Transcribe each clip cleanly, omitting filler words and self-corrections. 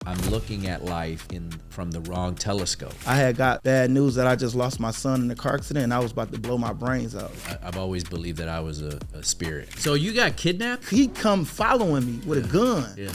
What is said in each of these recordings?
I'm looking at life from the wrong telescope. I had got bad news that I just lost my son in a car accident and I was about to blow my brains out. I've always believed that I was a spirit. So you got kidnapped? He come following me with a gun. Yeah.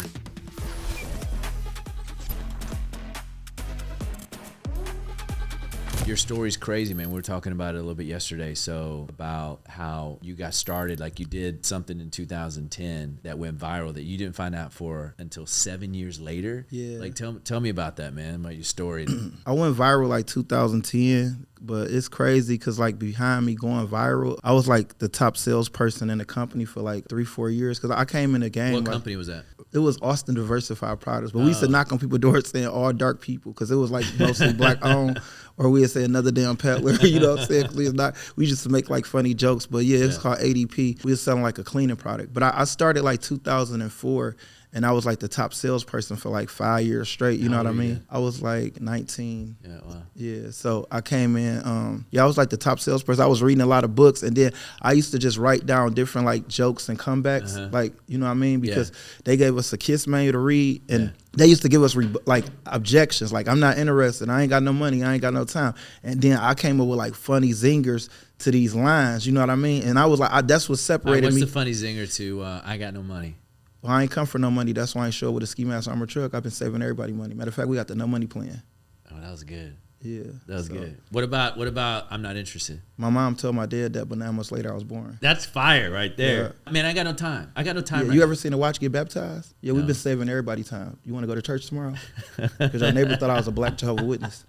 Your story's crazy, man. We were talking about it a little bit yesterday. So about how you got started, like you did something in 2010 that went viral that you didn't find out for until 7 years later. Yeah. Like tell me about that, man, about your story. I went viral like 2010, but it's crazy because like behind me going viral, I was like the top salesperson in the company for like 3-4 years because I came in the game. What like, company was that? It was Austin Diversified Products, but we used to knock on people's doors saying all dark people because it was like mostly black owned, or we'd say another damn peddler, you know what I'm saying? It's not, we used to make like funny jokes, but yeah, it's called ADP. We were selling like a cleaning product. But I started like 2004, and I was like the top salesperson for like 5 years straight, you know what I mean? I was like 19. Yeah, wow. Yeah, so I came in, I was like the top salesperson. I was reading a lot of books, and then I used to just write down different like jokes and comebacks, like, you know what I mean? Because they gave us a KISS manual to read, and they used to give us like objections, like I'm not interested, I ain't got no money, I ain't got no time. And then I came up with like funny zingers to these lines, you know what I mean? And I was like, that's what separated me. What's the funny zinger to I got no money? Well, I ain't come for no money. That's why I ain't show up with a ski mask armor truck. I've been saving everybody money. Matter of fact, we got the no money plan. Oh, that was good. Yeah. That was good. What about I'm not interested? My mom told my dad that, but 9 months later I was born. That's fire right there. Yeah. Man, I got no time. Yeah, you ever seen a watch get baptized? Yeah, we've been saving everybody time. You want to go to church tomorrow? Because your neighbor thought I was a black Jehovah's Witness.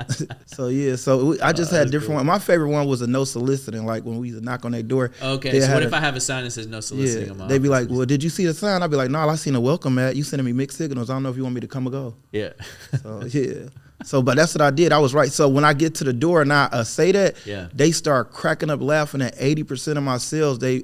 I just had different ones. My favorite one was a no soliciting, like when we used to knock on their door. Okay, so what if I have a sign that says no soliciting? Yeah, they'd be like, well, did you see the sign? I'd be like, no, I seen a welcome mat. You sending me mixed signals. I don't know if you want me to come or go. Yeah. So, yeah. So, but that's what I did. I was right. So when I get to the door and I say that, they start cracking up laughing at 80% of my sales. They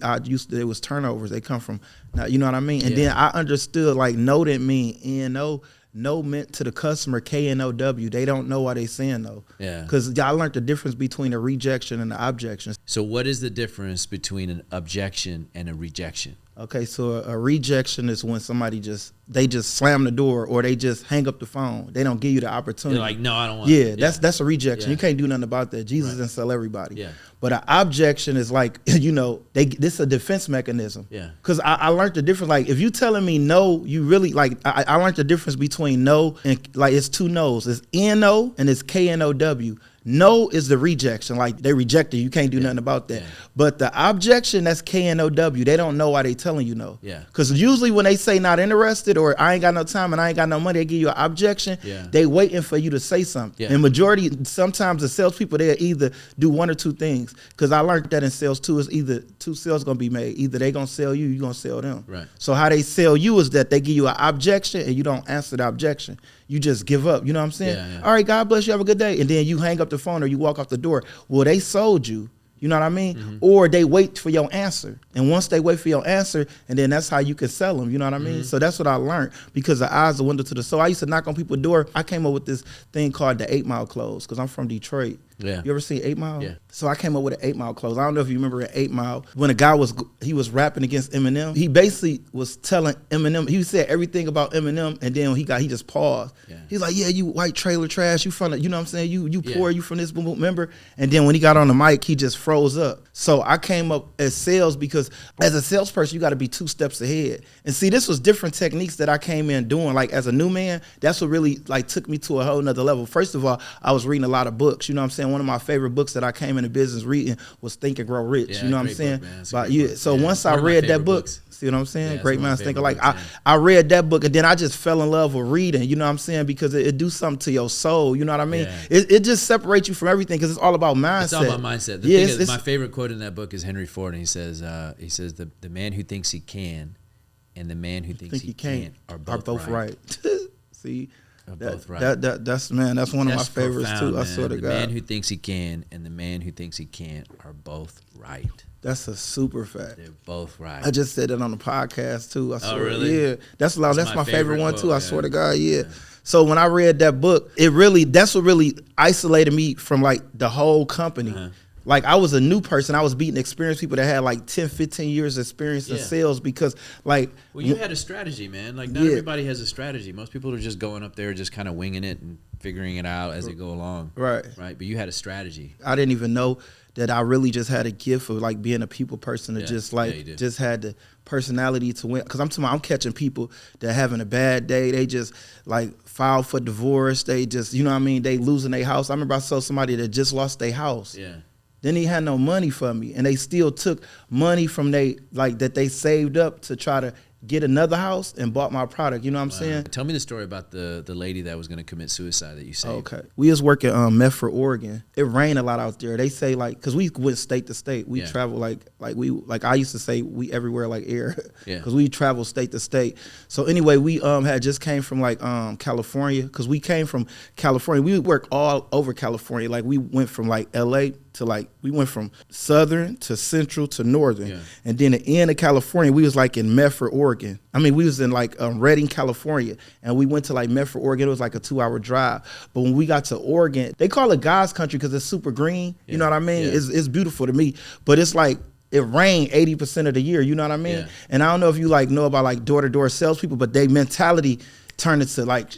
was turnovers. They come from, you know what I mean? And then I understood like no didn't mean N-O. No meant to the customer K-N-O-W. They don't know why they saying no. Yeah. Because I learned the difference between a rejection and an objection. So what is the difference between an objection and a rejection? Okay, so a rejection is when somebody just slam the door or they just hang up the phone. They don't give you the opportunity. They're like, no, I don't want it. Yeah, that's a rejection. You can't do nothing about that. Jesus didn't sell everybody. Yeah. But an objection is like, you know, this is a defense mechanism. Yeah. Because I learned the difference. Like, if you telling me no, you really, like, I learned the difference between no and, like, it's two no's. It's N-O and it's K-N-O-W. No is the rejection, like they rejected you. You can't do nothing about that. Yeah. But the objection, that's K-N-O-W. They don't know why they telling you no. Yeah. Because usually when they say not interested or I ain't got no time and I ain't got no money, they give you an objection. Yeah. They waiting for you to say something. Yeah. And majority, sometimes the salespeople, they'll either do one or two things. Because I learned that in sales too, is either two sales gonna be made. Either they gonna sell you, you gonna sell them. Right. So how they sell you is that they give you an objection and you don't answer the objection. You just give up. You know what I'm saying? Yeah, yeah. All right, God bless you. Have a good day. And then you hang up the phone or you walk off the door. Well, they sold you. You know what I mean? Mm-hmm. Or they wait for your answer. And once they wait for your answer, and then that's how you can sell them. You know what I mean? Mm-hmm. So that's what I learned because the eyes are the window to the soul. I used to knock on people's door. I came up with this thing called the 8 Mile Close because I'm from Detroit. Yeah. You ever seen 8 Mile? Yeah. So I came up with an 8 Mile Close. I don't know if you remember an 8 Mile. When a guy was rapping against Eminem, he basically was telling Eminem, he said everything about Eminem, and then he just paused. Yeah. He's like, yeah, you white trailer trash, you from the, you know what I'm saying? You poor, you from this boom, remember? And then when he got on the mic, he just froze up. So I came up as sales because as a salesperson, you got to be 2 steps ahead. And see, this was different techniques that I came in doing. Like as a new man, that's what really like took me to a whole nother level. First of all, I was reading a lot of books. You know what I'm saying? One of my favorite books that I came into business reading was Think and Grow Rich. Yeah, you know what I'm saying? So once I read that book, see what I'm saying? Great minds think alike. I read that book and then I just fell in love with reading. You know what I'm saying? Because it do something to your soul. You know what I mean? Yeah. It just separates you from everything because it's all about mindset. It's all about mindset. The thing is, my favorite quote in that book is Henry Ford, and he says the man who thinks he can and the man who thinks he can't are both right. See? Both right. That's one of my favorites too. I swear to God. The man who thinks he can and the man who thinks he can't are both right. That's a super fact. They're both right. I just said that on the podcast too. I swear. Oh, really? Yeah. That's my favorite one too. I swear to God. Yeah. So when I read that book, that's what really isolated me from like the whole company. like I was a new person. I was beating experienced people that had like 10, 15 years experience in sales because like. Well, you had a strategy, man. Like not everybody has a strategy. Most people are just going up there just kind of winging it and figuring it out as they go along. Right. Right. But you had a strategy. I didn't even know that I really just had a gift of like being a people person to just like just had the personality to win. Cause I'm catching people that having a bad day. They just like file for divorce. They just, you know what I mean? They losing their house. I remember I saw somebody that just lost their house. Yeah. Then he had no money for me, and they still took money from that they saved up to try to get another house and bought my product. You know what I'm saying? Tell me the story about the lady that was going to commit suicide that you saved. Okay. We was working Medford, Oregon. It rained a lot out there. They say like, cause we went state to state. We travel like I used to say we everywhere like air. Cause we travel state to state. So anyway, we had just came from like California. Cause we came from California. We work all over California. Like we went from like LA to like, we went from southern to central to northern. And then the end of California, we was like in Medford, Oregon. I mean, we was in like Redding, California. And we went to like Medford, Oregon. It was like a 2-hour drive. But when we got to Oregon, they call it God's country because it's super green. You know what I mean? It's beautiful to me. But it's like, it rained 80% of the year. You know what I mean? And I don't know if you like know about like door-to-door salespeople, but they mentality turned into like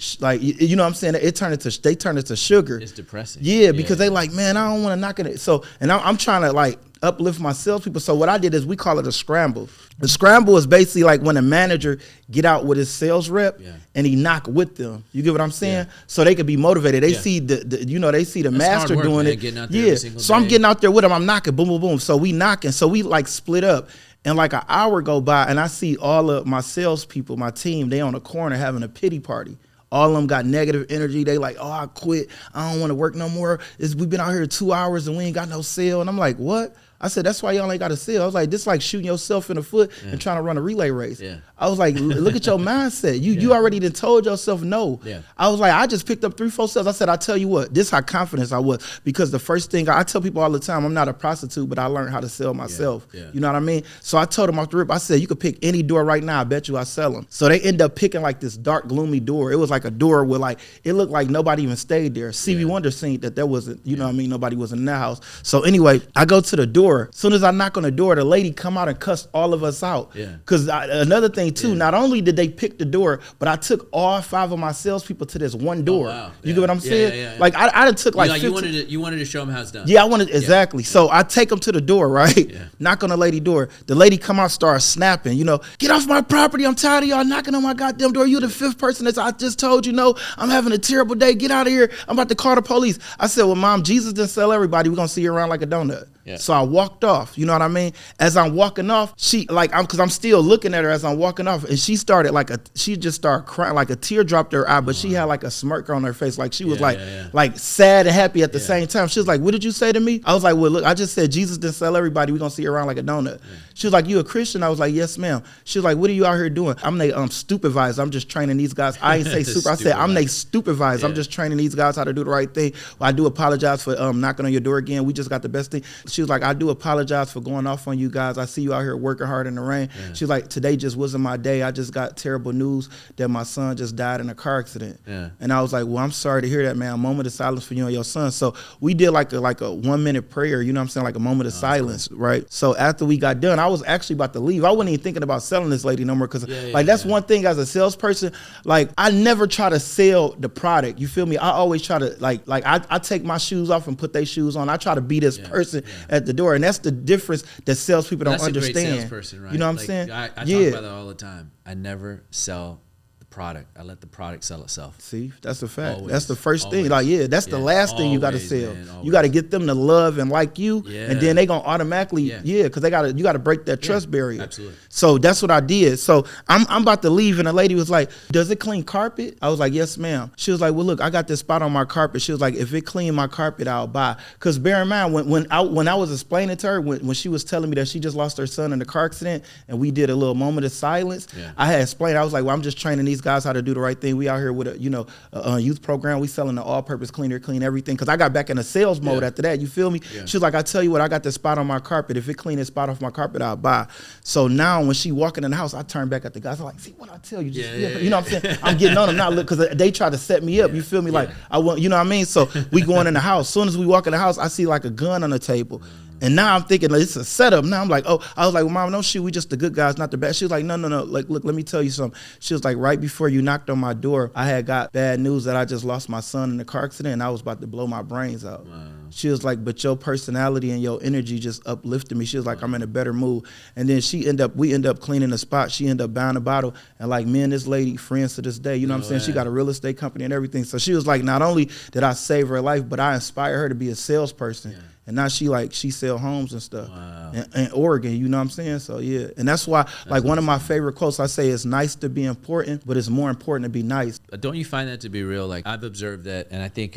you know what I'm saying? They turned into sugar. It's depressing. Yeah, because they like, man, I don't want to knock it. So, and I'm trying to like uplift my salespeople. So what I did is we call it a scramble. The scramble is basically like when a manager get out with his sales rep and he knock with them. You get what I'm saying? So they could be motivated. They see they see the That's master hard work, doing man, it. getting out there every single So day. I'm getting out there with him. I'm knocking, boom, boom, boom. So we knocking. So we like split up. And like an hour go by and I see all of my salespeople, my team, they on the corner having a pity party. All of them got negative energy. They like, oh, I quit. I don't want to work no more. We've been out here 2 hours and we ain't got no sale. And I'm like, what? I said, that's why y'all ain't got a sale. I was like, this like shooting yourself in the foot and trying to run a relay race. I was like, look at your mindset. You already done told yourself no. I was like, I just picked up 3-4 sales. I said, I tell you what, this how confident I was. Because the first thing, I tell people all the time, I'm not a prostitute, but I learned how to sell myself. You know what I mean? So I told them off the rip, I said, you could pick any door right now. I bet you I sell them. So they end up picking like this dark, gloomy door. It was like a door where like, it looked like nobody even stayed there. Stevie Wonder seen that there wasn't, you know what I mean? Nobody was in that house. So anyway, I go to the door. As soon as I knock on the door, the lady come out and cussed all of us out. Because another thing too, not only did they pick the door, but I took all 5 of my salespeople to this one door. You get what I'm saying? Like I done took like 15. You wanted to show them how it's done. Yeah, I wanted exactly. So I take them to the door, right? Knock on the lady door. The lady come out, start snapping. You know, get off my property. I'm tired of y'all knocking on my goddamn door. You the 5th person that I just told you no. I'm having a terrible day. Get out of here. I'm about to call the police. I said, well, Mom, Jesus didn't sell everybody. We're gonna see you around like a donut. So I walked off, you know what I mean? As I'm walking off, she like, cause I'm still looking at her as I'm walking off, and she just started crying, like a tear dropped her eye, but she had like a smirk on her face, like she was like sad and happy at the same time. She was like, what did you say to me? I was like, well, look, I just said Jesus didn't sell everybody. We're gonna see you around like a donut. She was like, you a Christian? I was like, yes, ma'am. She was like, what are you out here doing? I'm they supervisor. I'm just training these guys. I ain't say super. I said, I'm they supervisor. I'm just training these guys how to do the right thing. Well, I do apologize for knocking on your door again. We just got the best thing. She was like, I do apologize for going off on you guys. I see you out here working hard in the rain. She was like, today just wasn't my day. I just got terrible news that my son just died in a car accident. And I was like, well, I'm sorry to hear that, man. A moment of silence for you and your son. So we did like a 1-minute prayer, you know what I'm saying? Like a moment of silence, right? So after we got done, I was actually about to leave. I wasn't even thinking about selling this lady no more because that's one thing as a salesperson, like I never try to sell the product. You feel me? I always try to I take my shoes off and put their shoes on. I try to be this person at the door. And that's the difference that salespeople don't understand. That's a great salesperson, right? You know what I'm saying? I talk about that all the time. I never sell the product. I let the product sell itself. See, that's a fact. Always. That's the first Always. thing. Like, that's the last thing you got to sell. Man, you got to get them to love and like you, and then they gonna automatically, because you got to break that trust barrier. Absolutely. So that's what I did. So I'm about to leave, and the lady was like, "Does it clean carpet?" I was like, "Yes, ma'am." She was like, "Well, look, I got this spot on my carpet." She was like, "If it clean my carpet, I'll buy." Because bear in mind, when I was explaining to her, when she was telling me that she just lost her son in a car accident, and we did a little moment of silence, I had explained. I was like, "Well, I'm just training these guys how to do the right thing. We out here with a youth program. We selling the all-purpose cleaner, clean everything." Because I got back in a sales mode after that. You feel me? She was like, "I tell you what, I got this spot on my carpet. If it clean this spot off my carpet, I'll buy." So now when she walking in the house, I turn back at the guys. I'm like, "See what I tell you? You know what I'm saying? I'm getting on them now because they try to set me up. You feel me? Like I want, you know what I mean? So we going in the house. As soon as we walk in the house, I see like a gun on the table. And now I'm thinking like, it's a setup. Now I'm like, oh, I was like, well, Mom, don't shoot. We just the good guys, not the bad. She was like, no. Like, look, let me tell you something. She was like, right before you knocked on my door, I had got bad news that I just lost my son in a car accident and I was about to blow my brains out. Wow. She was like, but your personality and your energy just uplifted me. She was like, I'm in a better mood. And then we end up cleaning the spot. She ended up buying a bottle. And like me and this lady, friends to this day, you know what I'm saying? She got a real estate company and everything. So she was like, not only did I save her life, but I inspired her to be a salesperson. Yeah. And now she sell homes and stuff in Oregon, you know what I'm saying? So yeah, and that's why one of my favorite quotes I say is nice to be important, but it's more important to be nice. Don't you find that to be real? Like I've observed that, and I think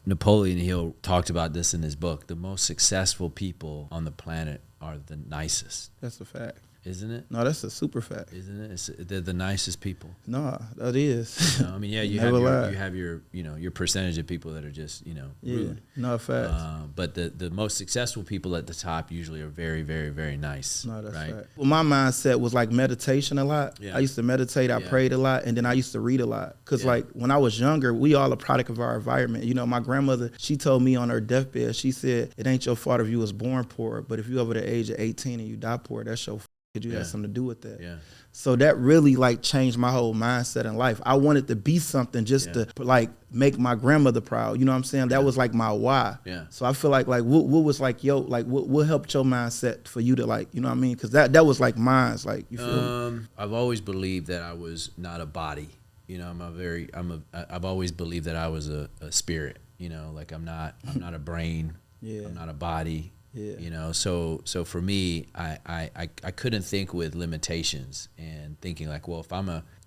Napoleon Hill talked about this in his book. The most successful people on the planet are the nicest. That's a fact. Isn't it? No, that's a super fact. Isn't it? They're the nicest people. No, that is. I mean, yeah, you have your your percentage of people that are just rude. No facts. But the most successful people at the top usually are very, very, very nice. No, that's right. Fact. Well, my mindset was like meditation a lot. Yeah. I used to meditate. I prayed a lot, and then I used to read a lot. Cause like when I was younger, we all a product of our environment. You know, my grandmother, she told me on her deathbed, she said, "It ain't your fault if you was born poor, but if you over the age of 18 and you die poor, that's your fault. You had something to do with that." Yeah. So that really like changed my whole mindset in life. I wanted to be something just to like make my grandmother proud. You know what I'm saying? That was like my why. Yeah. So I feel like what was like what helped your mindset for you to like, you know what I mean? Because that was like mine's. Like you feel me? I've always believed that I was not a body. You know, I've always believed that I was a spirit. You know, like I'm not a brain. Yeah. I'm not a body. Yeah. You know, so for me, I couldn't think with limitations and thinking like, well,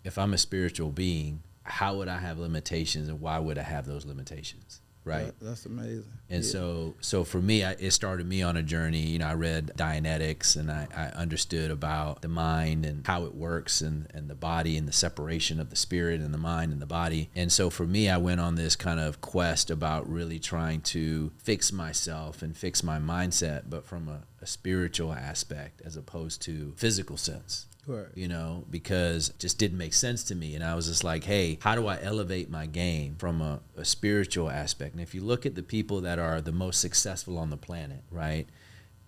if I'm a spiritual being, how would I have limitations and why would I have those limitations? Right. That's amazing. And so for me, it started me on a journey. You know, I read Dianetics and I understood about the mind and how it works and the body and the separation of the spirit and the mind and the body. And so for me, I went on this kind of quest about really trying to fix myself and fix my mindset, but from a spiritual aspect as opposed to physical sense. Right. You know, because it just didn't make sense to me. And I was just like, hey, how do I elevate my game from a spiritual aspect? And if you look at the people that are the most successful on the planet, right,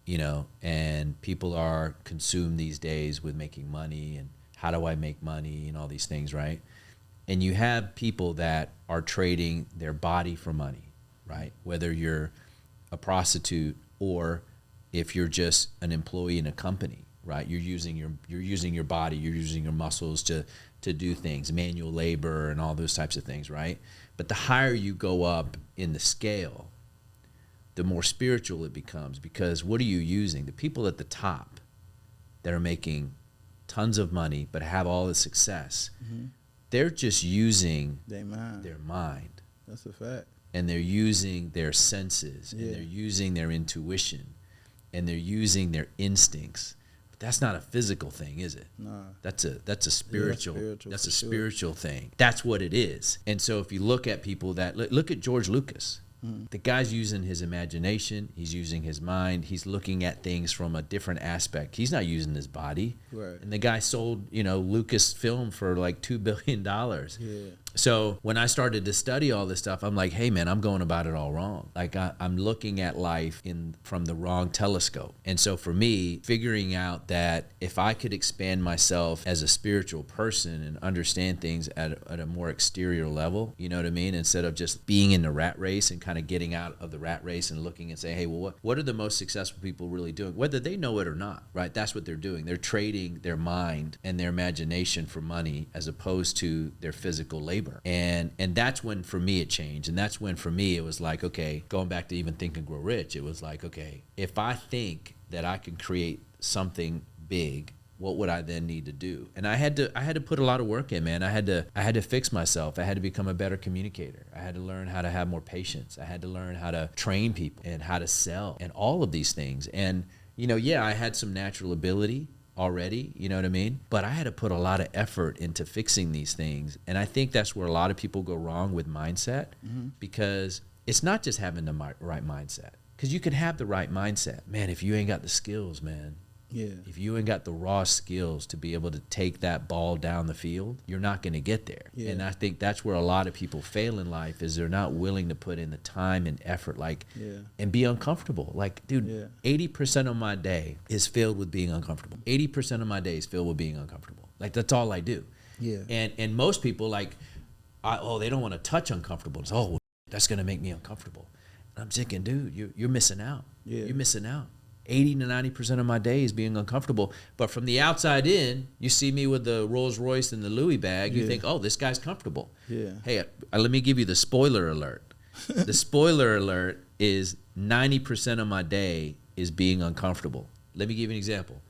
you know, and people are consumed these days with making money and how do I make money and all these things, right? And you have people that are trading their body for money, right? Whether you're a prostitute or if you're just an employee in a company. Right, you're using your body, you're using your muscles to do things, manual labor and all those types of things, right? But the higher you go up in the scale, the more spiritual it becomes, because what are you using? The people at the top that are making tons of money but have all the success, they're just using their mind. That's a fact. And they're using their senses, and they're using their intuition, and they're using their instincts. That's not a physical thing, is it? No. That's a spiritual. That's a spiritual thing. That's what it is. And so if you look at people that look at George Lucas, the guy's using his imagination. He's using his mind. He's looking at things from a different aspect. He's not using his body. Right. And the guy sold, Lucasfilm for like $2 billion. Yeah. So when I started to study all this stuff, I'm like, hey man, I'm going about it all wrong. Like I'm looking at life from the wrong telescope. And so for me, figuring out that if I could expand myself as a spiritual person and understand things at a more exterior level, you know what I mean? Instead of just being in the rat race and kind of getting out of the rat race and looking and say, hey, well, what are the most successful people really doing? Whether they know it or not, right? That's what they're doing. They're trading their mind and their imagination for money as opposed to their physical labor. And that's when for me it changed. And that's when for me it was like, okay, going back to even Think and Grow Rich, it was like, okay, if I think that I can create something big, what would I then need to do? And I had to put a lot of work in, man. I had to fix myself. I had to become a better communicator. I had to learn how to have more patience. I had to learn how to train people and how to sell and all of these things. And I had some natural ability already, you know what I mean? But I had to put a lot of effort into fixing these things. And I think that's where a lot of people go wrong with mindset, because it's not just having the right mindset. Because you can have the right mindset. Man, if you ain't got the skills, man, Yeah. If you ain't got the raw skills to be able to take that ball down the field, you're not going to get there. Yeah. And I think that's where a lot of people fail in life, is they're not willing to put in the time and effort, and be uncomfortable. Like, dude, 80% of my day is filled with being uncomfortable. 80% of my day is filled with being uncomfortable. Like, that's all I do. Yeah. And most people, like, they don't want to touch uncomfortableness. Oh, well, that's going to make me uncomfortable. And I'm thinking, dude, you're missing out. Yeah. You're missing out. 80 to 90% of my day is being uncomfortable. But from the outside in, you see me with the Rolls Royce and the Louis bag, you think, oh, this guy's comfortable. Yeah. Hey, let me give you the spoiler alert. The spoiler alert is 90% of my day is being uncomfortable. Let me give you an example.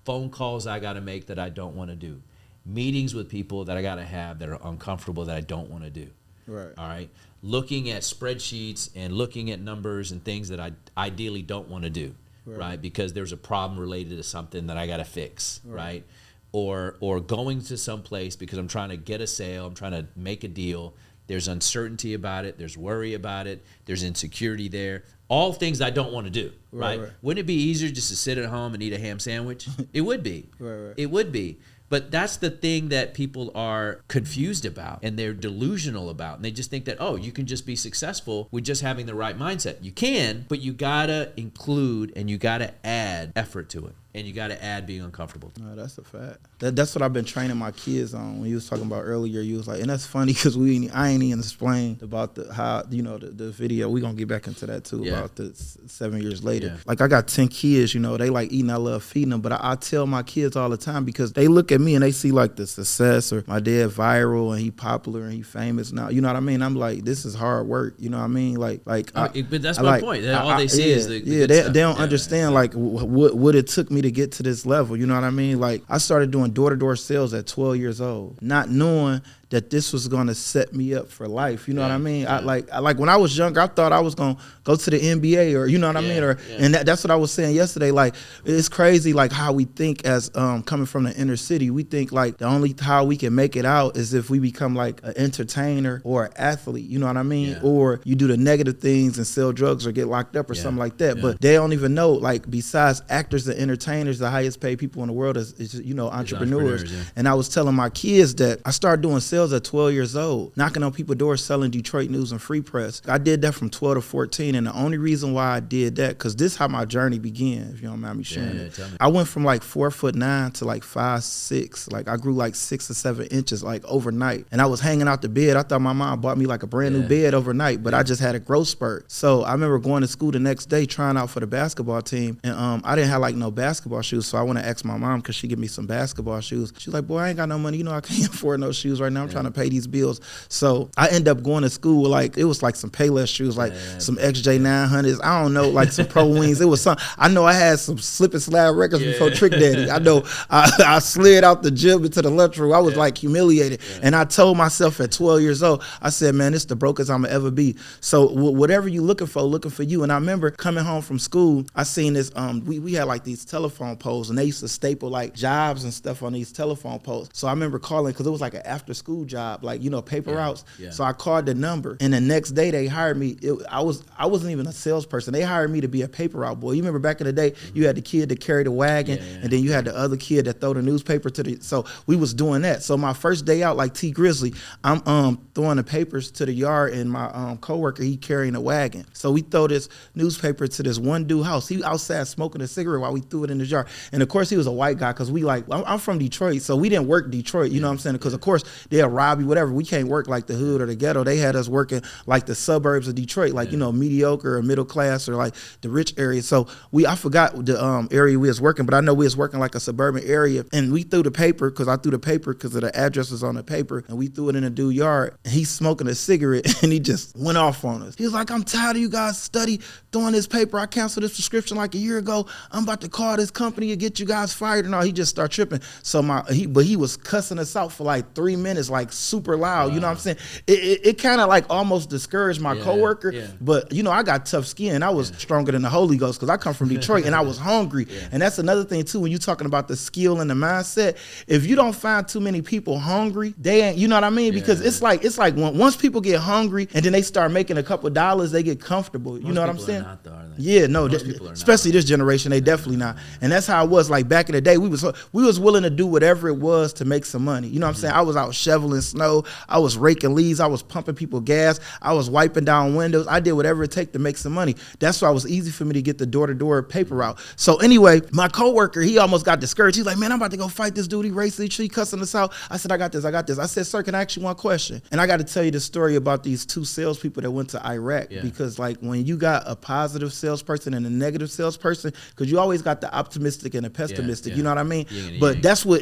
Phone calls I got to make that I don't want to do. Meetings with people that I got to have that are uncomfortable that I don't want to do. Right. All right. Looking at spreadsheets and looking at numbers and things that I ideally don't want to do. Right. Because there's a problem related to something that I got to fix. Right. Or going to some place because I'm trying to get a sale. I'm trying to make a deal. There's uncertainty about it. There's worry about it. There's insecurity there. All things I don't want to do. Right. Wouldn't it be easier just to sit at home and eat a ham sandwich? It would be. It would be. But that's the thing that people are confused about and they're delusional about. And they just think that, oh, you can just be successful with just having the right mindset. You can, but you got to include and you got to add effort to it. And you got to add being uncomfortable. No, that's a fact. That's what I've been training my kids on. When you was talking about earlier, you was like, and that's funny because I ain't even explained about the video. We gonna get back into that too about the 7 years later. Yeah. Like I got 10 kids, they like eating, I love feeding them. But I tell my kids all the time because they look at me and they see like the success or my dad viral and he popular and he famous now. You know what I mean? I'm like, this is hard work. You know what I mean? But that's my point. All they see is the good stuff. They don't understand like what it took me to get to this level. You know what I mean? Like I started doing door-to-door sales at 12 years old, not knowing that this was going to set me up for life. You know what I mean? I like when I was younger, I thought I was going to go to the NBA or, you know what I mean? And that's what I was saying yesterday. Like, it's crazy, like how we think as coming from the inner city. We think like the only how we can make it out is if we become like an entertainer or an athlete, you know what I mean? Yeah. Or you do the negative things and sell drugs or get locked up or something like that. Yeah. But they don't even know, like besides actors and entertainers, the highest paid people in the world is entrepreneurs. And I was telling my kids that I started doing sales at 12 years old, knocking on people's doors, selling Detroit News and Free Press. I did that from 12 to 14, and the only reason why I did that, because this is how my journey began, if you don't mind me sharing it. I went from like 4'9" to like 5'6". Like I grew like 6 or 7 inches like overnight, and I was hanging out the bed. I thought my mom bought me like a brand new bed overnight, but I just had a growth spurt. So I remember going to school the next day trying out for the basketball team, and I didn't have like no basketball shoes, so I went to ask my mom because she give me some basketball shoes. She's like, boy, I ain't got no money. I can't afford no shoes right now. I'm trying to pay these bills. So I end up going to school like it was like some Payless shoes, like some XJ 900s. I don't know, like some Pro Wings. It was some. I know I had some slip and slide records before Trick Daddy. I know I slid out the gym into the lunchroom. I was like humiliated, and I told myself at 12 years old, I said, man, this is the brokest I'm gonna ever be. So whatever you looking for you. And I remember coming home from school, I seen this. We had like these telephone poles, and they used to staple like jobs and stuff on these telephone poles. So I remember calling because it was like an after school job, like paper routes. So I called the number, and the next day they hired me. I wasn't even a salesperson. They hired me to be a paper route boy. You remember back in the day, you had the kid that carried the wagon, and then you had the other kid that throw the newspaper to the. So we was doing that. So my first day out, like T Grizzly, I'm throwing the papers to the yard, and my coworker, he carrying a wagon. So we throw this newspaper to this one dude house. He outside smoking a cigarette while we threw it in his yard. And of course he was a white guy because I'm from Detroit, so we didn't work Detroit. You know what I'm saying? Because of course they'll rob you, whatever. We can't work like the hood or the ghetto. They had us working like the suburbs of Detroit, like mediocre or middle class or like the rich area. So I forgot the area we was working, but I know we was working like a suburban area. And we threw the paper because I threw the paper because of the addresses on the paper, and we threw it in a dude's yard. And he's smoking a cigarette, and he just went off on us. He was like, "I'm tired of you guys throwing this paper. I canceled this subscription like a year ago. I'm about to call this company and get you guys fired." And all. He just started tripping. So he was cussing us out for like 3 minutes. like super loud. You know what I'm saying? It kind of like almost discouraged my coworker. Yeah. But you know, I got tough skin. I was stronger than the Holy Ghost because I come from Detroit and I was hungry. And that's another thing too, when you're talking about the skill and the mindset. If you don't find too many people hungry, they ain't, you know what I mean? Because it's like once people get hungry and then they start making a couple dollars, they get comfortable. You know what I'm saying? Not, though, yeah, no, especially this generation, they definitely not. And that's how it was like back in the day. We was willing to do whatever it was to make some money. You know what I'm saying? I was out shoveling snow. I was raking leaves. I was pumping people gas. I was wiping down windows. I did whatever it take to make some money. That's why it was easy for me to get the door-to-door paper route. So anyway, my coworker, he almost got discouraged. He's like, man, I'm about to go fight this dude. He racist. He cussing us out. I said, I got this. I said, sir, can I ask you one question? And I got to tell you the story about these two salespeople that went to Iraq. Because like when you got a positive salesperson and a negative salesperson, because you always got the optimistic and the pessimistic, you know what I mean? But that's what,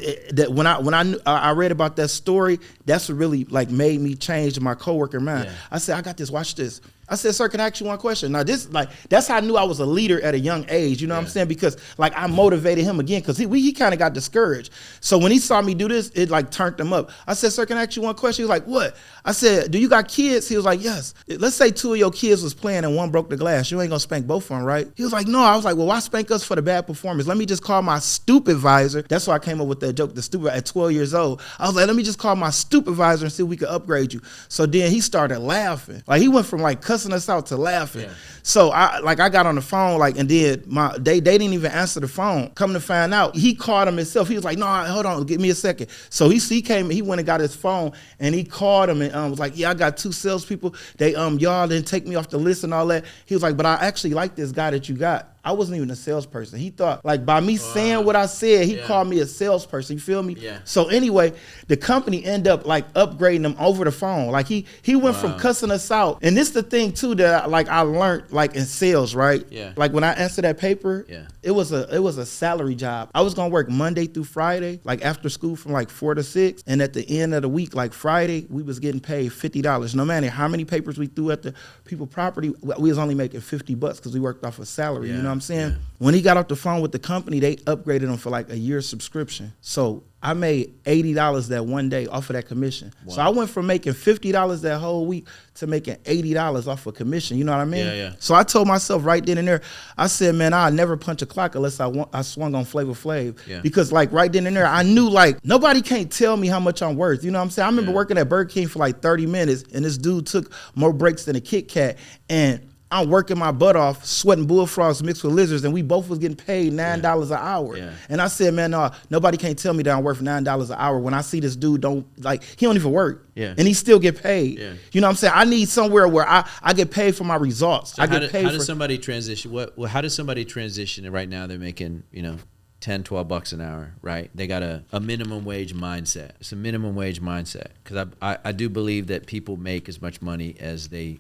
when I read about that story, that's what really like made me change my coworker mind. I said, I got this, watch this. I said, sir, can I ask you one question? Now this, like, that's how I knew I was a leader at a young age, you know what I'm saying? Because like I motivated him again, because he kind of got discouraged. So when he saw me do this, it like turned him up. I said, sir, can I ask you one question? He was like, what? I said, do you got kids? He was like, yes. Let's say two of your kids was playing and one broke the glass. You ain't gonna spank both of them, right? He was like, no. I was like, well, why spank us for the bad performance? Let me just call my supervisor. That's why I came up with that joke, the stupid, at 12 years old. I was like, let me just call my supervisor and see if we could upgrade you. So then he started laughing. Like he went from like cussing us out to laughing. So I got on the phone, like, and then they didn't even answer the phone. Come to find out, he called him himself. He was like, no, hold on, give me a second. So he came, he went and got his phone and he called him and was like, yeah, I got two salespeople. They y'all didn't take me off the list and all that. He was like, but I actually like this guy that you got. I wasn't even a salesperson. He thought, like, by me saying what I said, he called me a salesperson. You feel me? Yeah. So anyway, the company ended up like upgrading him over the phone. Like he went from cussing us out. And this the thing too that I learned like in sales, right? Yeah. Like when I answered that paper, it was a salary job. I was gonna work Monday through Friday, like after school from like 4 to 6. And at the end of the week, like Friday, we was getting paid $50. No matter how many papers we threw at the people property, we was only making $50 because we worked off a salary. You know what I'm saying? Yeah. When he got off the phone with the company, they upgraded him for like a year subscription. So I made $80 that one day off of that commission. Wow. So I went from making $50 that whole week to making $80 off of commission. You know what I mean? Yeah. So I told myself right then and there, I said, man, I'll never punch a clock unless I swung on Flavor Flav. Yeah. Because like right then and there, I knew like nobody can't tell me how much I'm worth. You know what I'm saying? I remember working at Burger King for like 30 minutes and this dude took more breaks than a Kit Kat, and I'm working my butt off, sweating bullfrogs mixed with lizards, and we both was getting paid $9 an hour. Yeah. And I said, man, no, nobody can't tell me that I'm worth $9 an hour when I see this dude he don't even work. Yeah. And he still get paid. Yeah. You know what I'm saying? I need somewhere where I get paid for my results. So how does somebody transition? How does somebody transition? And right now they're making, $10, $12 an hour, right? They got a minimum wage mindset. It's a minimum wage mindset. Because I do believe that people make as much money as they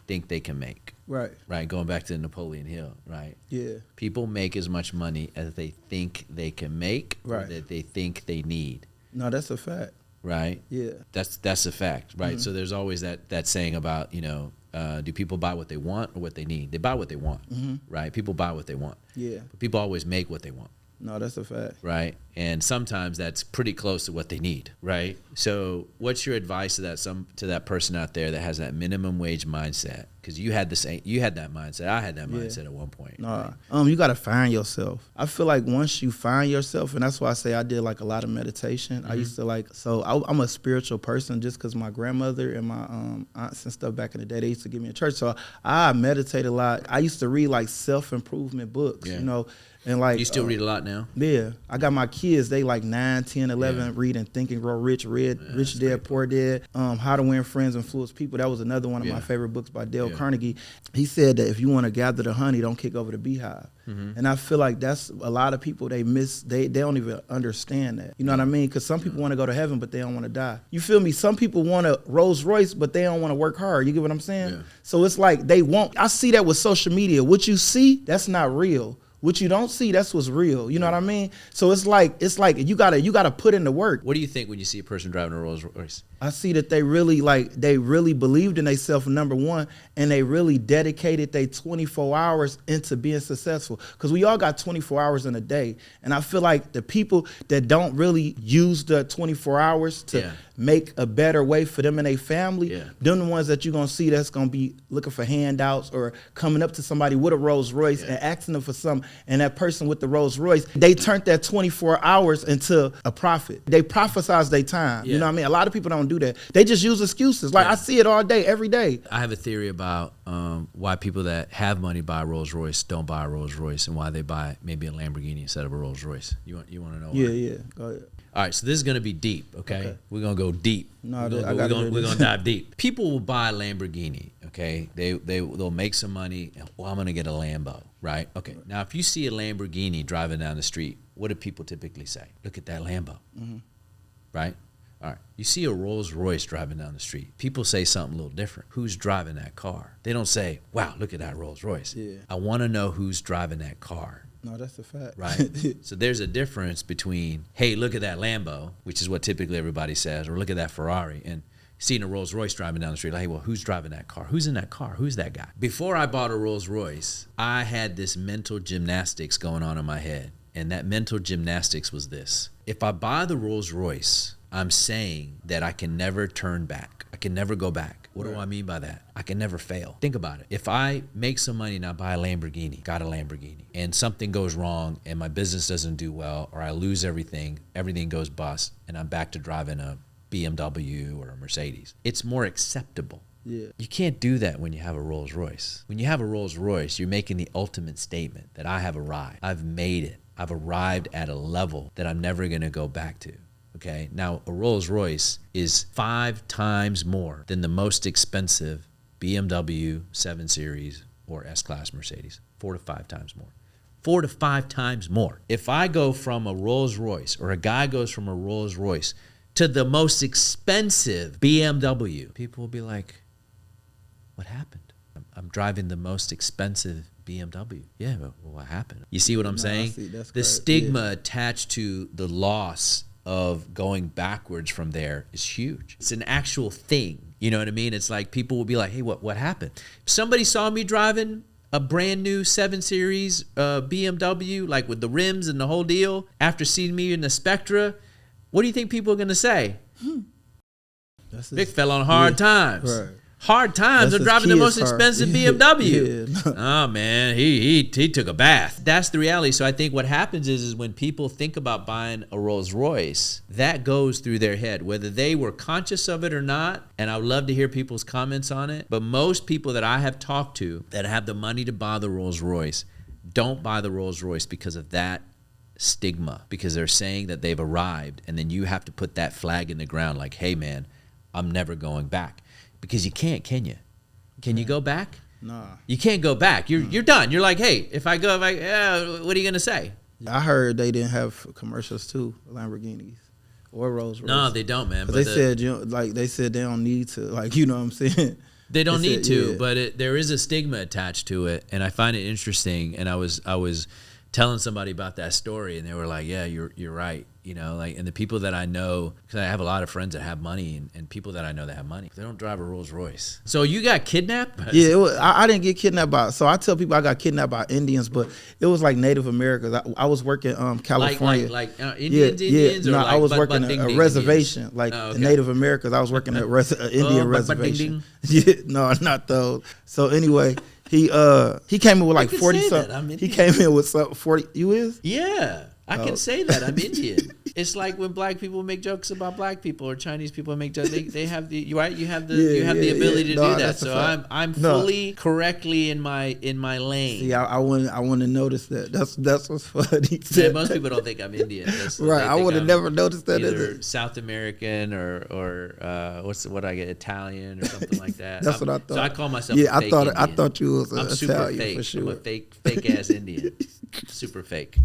think they can make. Right. Going back to Napoleon Hill, right? Yeah. People make as much money as they think they can make, or that they think they need. No, that's a fact. Right? Yeah. That's a fact, right? Mm-hmm. So there's always that saying about, do people buy what they want or what they need? They buy what they want, right? People buy what they want. Yeah. But people always make what they want. No, that's a fact. Right. And sometimes that's pretty close to what they need. Right. So what's your advice to that person out there that has that minimum wage mindset? Because you had that mindset. I had that mindset at one point. No, right? You got to find yourself. I feel like once you find yourself, and that's why I say I did like a lot of meditation. Mm-hmm. I used to I'm a spiritual person just because my grandmother and my aunts and stuff back in the day, they used to give me a church. So I meditate a lot. I used to read like self-improvement books, And like, you still read a lot now? Yeah. I got my kids, they like 9, 10, 11, reading Think and Grow Rich, Rich Dad, Poor Dad, How to Win Friends, Influence People. That was another one of my favorite books by Dale Carnegie. He said that if you want to gather the honey, don't kick over the beehive. Mm-hmm. And I feel like that's a lot of people, they don't even understand that. You know what I mean? Because some people want to go to heaven, but they don't want to die. You feel me? Some people want a Rolls Royce, but they don't want to work hard. You get what I'm saying? Yeah. So it's like I see that with social media. What you see, that's not real. What you don't see, that's what's real. You know what I mean? So it's like you gotta put in the work. What do you think when you see a person driving a Rolls Royce? I see that they really believed in themselves, number one, and they really dedicated their 24 hours into being successful. Because we all got 24 hours in a day. And I feel like the people that don't really use the 24 hours to make a better way for them and their family, them the ones that you're going to see that's going to be looking for handouts or coming up to somebody with a Rolls Royce and asking them for something. And that person with the Rolls Royce, they turned that 24 hours into a profit. They prophesize their time. You know what I mean? A lot of people don't do that. They just use excuses. Like I see it all day, every day. I have a theory about why people that have money buy a Rolls Royce don't buy a Rolls Royce, and why they buy maybe a Lamborghini instead of a Rolls Royce. You want to know why? Yeah. Go ahead. All right, so this is going to be deep, okay? We're going to go deep. No, we're going to dive deep. People will buy a Lamborghini, okay? They'll make some money. Well, I'm going to get a Lambo, right? Okay. Now, if you see a Lamborghini driving down the street, what do people typically say? Look at that Lambo, right? All right. You see a Rolls Royce driving down the street. People say something a little different. Who's driving that car? They don't say, wow, look at that Rolls Royce. Yeah. I want to know who's driving that car. No, that's a fact. Right. So there's a difference between, hey, look at that Lambo, which is what typically everybody says, or look at that Ferrari, and seeing a Rolls Royce driving down the street. Like, hey, well, who's driving that car? Who's in that car? Who's that guy? Before I bought a Rolls Royce, I had this mental gymnastics going on in my head. And that mental gymnastics was this. If I buy the Rolls Royce, I'm saying that I can never turn back. I can never go back. What do I mean by that? I can never fail. Think about it. If I make some money and I buy a Lamborghini, got a Lamborghini, and something goes wrong and my business doesn't do well, or I lose everything goes bust, and I'm back to driving a BMW or a Mercedes, it's more acceptable. Yeah. You can't do that when you have a Rolls Royce. When you have a Rolls Royce, you're making the ultimate statement that I have arrived. I've made it. I've arrived at a level that I'm never going to go back to. Okay. Now, a Rolls Royce is 5 times more than the most expensive BMW 7 Series or S-Class Mercedes. 4 to 5 times more. 4 to 5 times more. If I go from a Rolls Royce, or a guy goes from a Rolls Royce to the most expensive BMW, people will be like, what happened? I'm driving the most expensive BMW. Yeah, but what happened? You see what I'm saying? The stigma attached to the loss of going backwards from there is huge. It's an actual thing. You know what I mean? It's like people will be like, hey, what happened? If somebody saw me driving a brand new 7 Series BMW, like with the rims and the whole deal, after seeing me in the Spectra, what do you think people are going to say? Vick fell on hard times. Right. Hard times are driving the most expensive BMW. Oh man, he took a bath. That's the reality. So I think what happens is when people think about buying a Rolls Royce, that goes through their head, whether they were conscious of it or not. And I would love to hear people's comments on it. But most people that I have talked to that have the money to buy the Rolls Royce don't buy the Rolls Royce because of that stigma, because they're saying that they've arrived, and then you have to put that flag in the ground like, hey man, I'm never going back. Because you can't, can you? Can you go back? Nah. You can't go back. You're done. You're like, hey, if I go, what are you going to say? I heard they didn't have commercials too, Lamborghinis or Rolls Royce. No, they don't, man. But they said they don't need to, like, you know what I'm saying? They don't need to, but there is a stigma attached to it, and I find it interesting. And I was telling somebody about that story, and they were like, yeah, you're right. You know, like, and the people that I know, because I have a lot of friends that have money, and people that I know that have money, they don't drive a Rolls Royce. So you got kidnapped? Yeah, I didn't get kidnapped so I tell people I got kidnapped by Indians, but it was like Native Americans. I was working California. Like Indians? Or no, like I was working a reservation, Indians. like the Native Americans. I was working at Indian reservation. Yeah, no, not those. So anyway, he came in with like 40 something. He came in with 40. You is? Yeah. I can say that. I'm Indian. It's like when black people make jokes about black people, or Chinese people make jokes. They have the right. You have the ability to do that. So I'm fully correctly in my lane. See, I want to notice that. That's what's funny. Yeah, most people don't think I'm Indian. Right. I would have never noticed that. Either South American or what I get, Italian or something like that. That's what I thought. So I call myself. Yeah, I thought you was I'm super Italian fake. for sure. I'm a fake ass Indian. Super fake.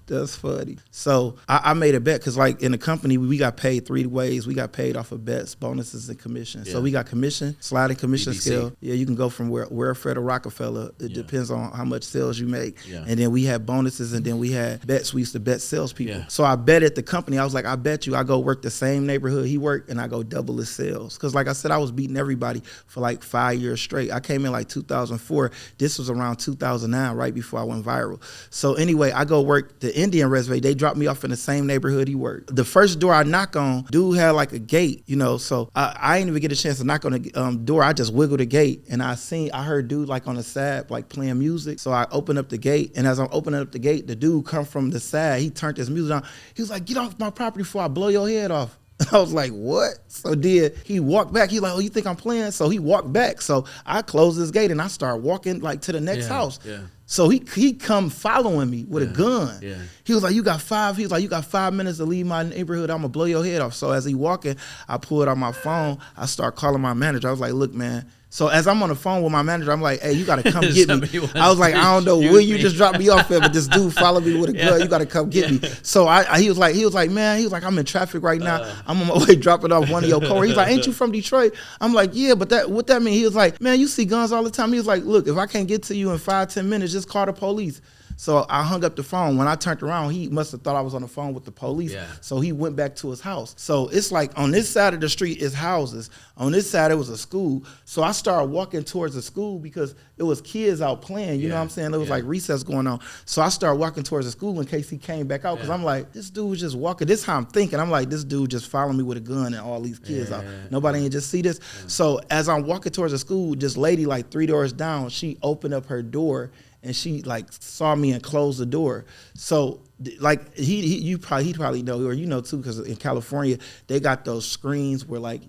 That's funny. So I made a bet because, like, in the company, we got paid 3 ways. We got paid off of bets, bonuses, and commission. Yeah. So we got commission, sliding commission scale. Yeah, you can go from Welfare to Rockefeller. It depends on how much sales you make. Yeah. And then we had bonuses, and then we had bets. We used to bet salespeople. Yeah. So I bet at the company. I was like, I bet you I go work the same neighborhood he worked, and I go double his sales. Because, like I said, I was beating everybody for like 5 years straight. I came in like 2004. This was around 2009, right before I went viral. viral. So anyway, I go work the Indian reservation. They dropped me off in the same neighborhood he worked. The first door I knock on, dude had like a gate, you know, so I didn't even get a chance to knock on the door. I just wiggled the gate, and I heard dude like on the side like playing music. So I opened up the gate, and as I'm opening up the gate, the dude come from the side. He turned his music on. He was like, "Get off my property before I blow your head off." I was like, what? So he walked back. He like, oh, you think I'm playing? So he walked back. So I closed this gate and I started walking like to the next house. Yeah. So he come following me with a gun. Yeah. He was like, you got 5 minutes to leave my neighborhood. I'm gonna blow your head off. So as he walking, I pulled out my phone. I start calling my manager. I was like, look, man. So as I'm on the phone with my manager, I'm like, hey, you got to come get me. I was like, I don't know where you just dropped me off at, but this dude followed me with a gun. You got to come get me. So he was like, man, I'm in traffic right now. I'm on my way dropping off one of your coworkers. He's like, ain't you from Detroit? I'm like, yeah, but what that mean? He was like, man, you see guns all the time. He was like, look, if I can't get to you in 5-10 minutes, just call the police. So I hung up the phone. When I turned around, he must have thought I was on the phone with the police. Yeah. So he went back to his house. So it's like on this side of the street is houses. On this side, it was a school. So I started walking towards the school because it was kids out playing. You know what I'm saying? It was like recess going on. So I started walking towards the school in case he came back out because I'm like, this dude was just walking. This is how I'm thinking. I'm like, this dude just following me with a gun and all these kids out. Nobody ain't just see this. So as I'm walking towards the school, this lady like 3 doors down, she opened up her door and she like saw me and closed the door. So like he probably know, or you know too, because in California they got those screens where like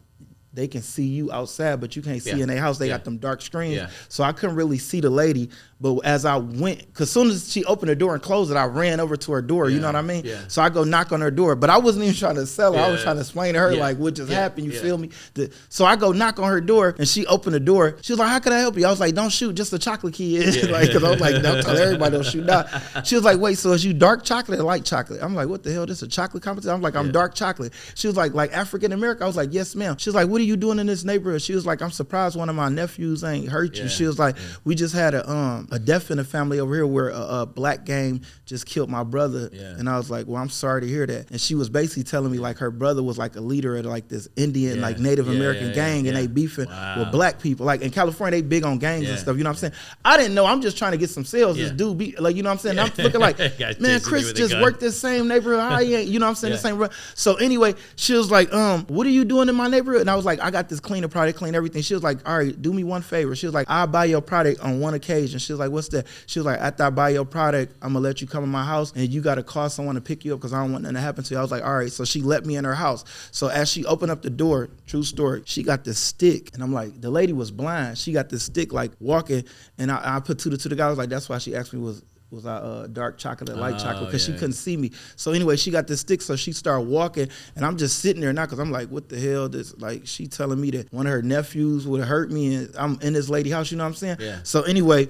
they can see you outside, but you can't see in their house. They got them dark screens. Yeah. So I couldn't really see the lady. But as I went, because as soon as she opened her door and closed it, I ran over to her door. You know what I mean? Yeah. So I go knock on her door. But I wasn't even trying to sell her. I was trying to explain to her, like, what just happened. You feel me? So I go knock on her door, and she opened the door. She was like, how can I help you? I was like, don't shoot. Just a chocolate kid. Like, because I was like, don't tell everybody don't shoot now. She was like, wait, so is you dark chocolate or light chocolate? I'm like, what the hell? This is a chocolate competition? I'm like, I'm dark chocolate. She was like African American? I was like, yes, ma'am. She was like, what are you doing in this neighborhood? She was like, I'm surprised one of my nephews ain't hurt you. She was like, we just had a death in the family over here where a black gang just killed my brother. And I was like, well, I'm sorry to hear that. And she was basically telling me like her brother was like a leader of like this Indian, like Native American gang, and they beefing with black people. Like in California, they big on gangs and stuff, you know what I'm saying? I didn't know, I'm just trying to get some sales. This dude be like, you know what I'm saying? I'm looking like, man, Chris just worked this same neighborhood. How he ain't, you know what I'm saying? The same. So anyway, she was like, what are you doing in my neighborhood? And I was like, I got this cleaner product, clean everything. She was like, all right, do me one favor. She was like, I'll buy your product on one occasion. She was like, what's that? She was like, after I buy your product, I'm gonna let you come in my house and you gotta call someone to pick you up because I don't want nothing to happen to you. I was like, all right. So she let me in her house. So as she opened up the door, true story, she got this stick. And I'm like, the lady was blind. She got this stick like walking, and I put two to the guy. I was like, that's why she asked me was I dark chocolate or light chocolate, because she couldn't see me. So anyway, she got this stick, so she started walking, and I'm just sitting there now because I'm like, what the hell? This, like, she telling me that one of her nephews would hurt me, and I'm in this lady house, you know what I'm saying? Yeah. So anyway,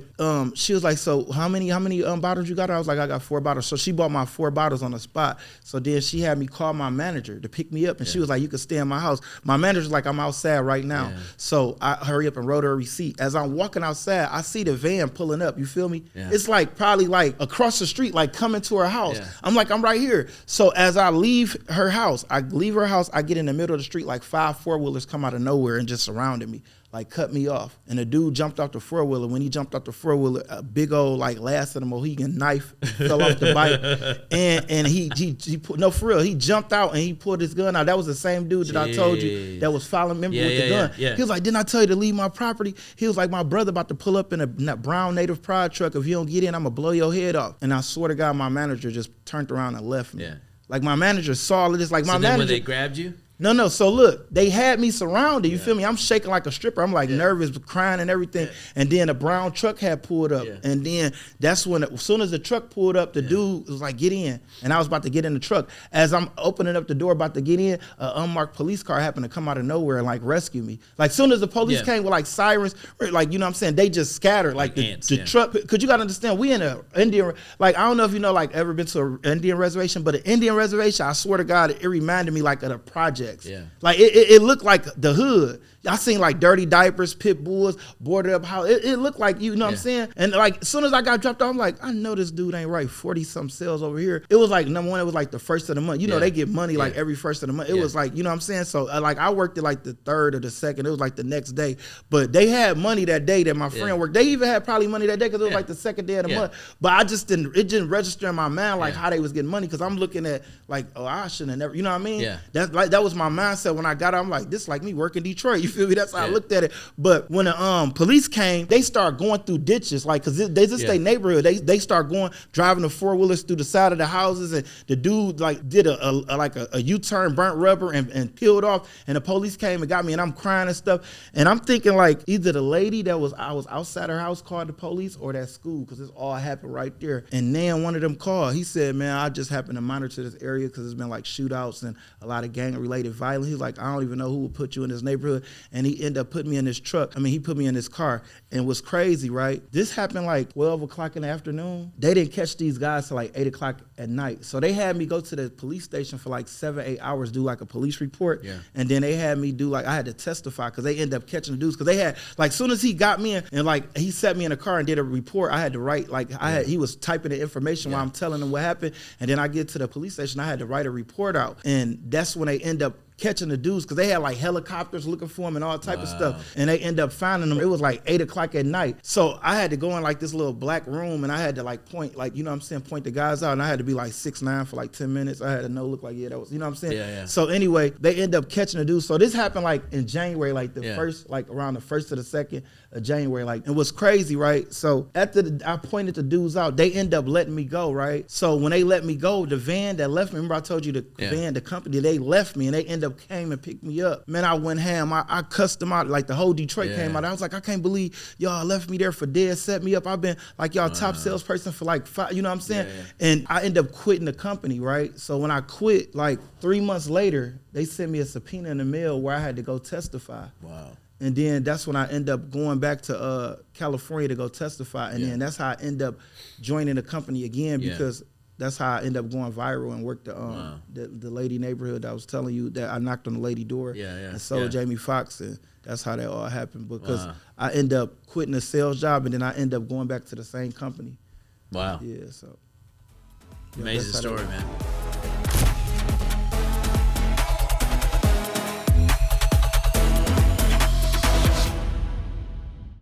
she was like, so how many bottles you got? I was like, I got 4 bottles. So she bought my 4 bottles on the spot. So then she had me call my manager to pick me up, and she was like, you can stay in my house. My manager's like, I'm outside right now. Yeah. So I hurry up and wrote her a receipt. As I'm walking outside, I see the van pulling up. You feel me? Yeah. It's like probably like across the street, like coming to her house. Yeah. I'm like, I'm right here. So as I leave her house, I get in the middle of the street, like 5 4-wheelers come out of nowhere and just surrounded me, like cut me off. And the dude jumped off the 4-wheeler. When he jumped off the 4-wheeler, a big old like last of the Mohegan knife fell off the bike. And he put, no, for real, he jumped out and he pulled his gun out. That was the same dude that I told you that was following me with the gun. Yeah. He was like, didn't I tell you to leave my property? He was like, my brother about to pull up in a brown Native Pride truck. If you don't get in, I'm gonna blow your head off. And I swear to God, my manager just turned around and left me. Yeah. Like my manager saw all of this. Like my manager. When they grabbed you? No. So look, they had me surrounded. You feel me? I'm shaking like a stripper. I'm like nervous, crying and everything. Yeah. And then a brown truck had pulled up. Yeah. And then that's when, as soon as the truck pulled up, the dude was like, get in. And I was about to get in the truck. As I'm opening up the door, about to get in, an unmarked police car happened to come out of nowhere and like rescue me. Like soon as the police came with like sirens, like, you know what I'm saying? They just scattered. Like the truck, because you got to understand, we in an Indian, like, I don't know if you know, like ever been to an Indian reservation, but an Indian reservation, I swear to God, it reminded me like of the project. Yeah. Like it looked like the hood. I seen like dirty diapers, pit bulls, boarded up house. It looked like, you know what I'm saying? And like, as soon as I got dropped off, I'm like, I know this dude ain't right. 40-something sales over here. It was like, number one, it was like the first of the month. You know, they get money like every first of the month. It was like, you know what I'm saying? So like, I worked it like the third or the second. It was like the next day. But they had money that day that my friend worked. They even had probably money that day because it was like the second day of the month. But I just didn't, it didn't register in my mind like how they was getting money, because I'm looking at like, oh, I shouldn't have never, you know what I mean? Yeah. That was my mindset when I got out. I'm like, this is like me working Detroit. You feel me? That's how I looked at it. But when the police came, they start going through ditches, like, cause they just their neighborhood. They start driving the 4-wheelers through the side of the houses, and the dude like did a U-turn, burnt rubber, and peeled off. And the police came and got me, and I'm crying and stuff. And I'm thinking like either the lady I was outside her house called the police, or that school, because this all happened right there. And then one of them called. He said, man, I just happened to monitor this area because there's been like shootouts and a lot of gang-related violence. He's like, I don't even know who would put you in this neighborhood. And he ended up putting me in this truck. I mean, he put me in this car. And what's crazy, right? This happened like 12 o'clock in the afternoon. They didn't catch these guys till like 8 o'clock at night. So they had me go to the police station for like 7-8 hours, do like a police report. Yeah. And then they had me do like, I had to testify, because they ended up catching the dudes. Because they had, like, soon as he got me in, and like he set me in a car and did a report, I had to write, like, he was typing the information while I'm telling him what happened. And then I get to the police station, I had to write a report out. And that's when they end up catching the dudes, because they had like helicopters looking for him and all type of stuff, and they end up finding them. It was like 8 o'clock at night. So I had to go in like this little black room, and I had to like point, like, you know what I'm saying, point the guys out, and I had to be like 6'9" for like 10 minutes. I had to look like, that was, you know what I'm saying? Yeah. So anyway, they end up catching the dudes. So this happened like in January, like the first, like around the 1st to the 2nd of January. Like, it was crazy, right? So after I pointed the dudes out, they end up letting me go, right? So when they let me go, the van that left me, remember I told you the van, the company, they left me, and they end up came and picked me up. Man, I went ham. I cussed them out. Like, the whole Detroit came out. I was like, I can't believe y'all left me there for dead, set me up. I've been like y'all top salesperson for like 5, you know what I'm saying? And I ended up quitting the company, right? So when I quit, like 3 months later, they sent me a subpoena in the mail where I had to go testify. Wow. And then that's when I end up going back to California to go testify. And then that's how I end up joining the company again, because that's how I end up going viral and worked the lady neighborhood that I was telling you, that I knocked on the lady door and sold Jamie Foxx. And that's how that all happened, because I end up quitting a sales job, and then I end up going back to the same company. Wow. Yeah, so. Amazing story, man.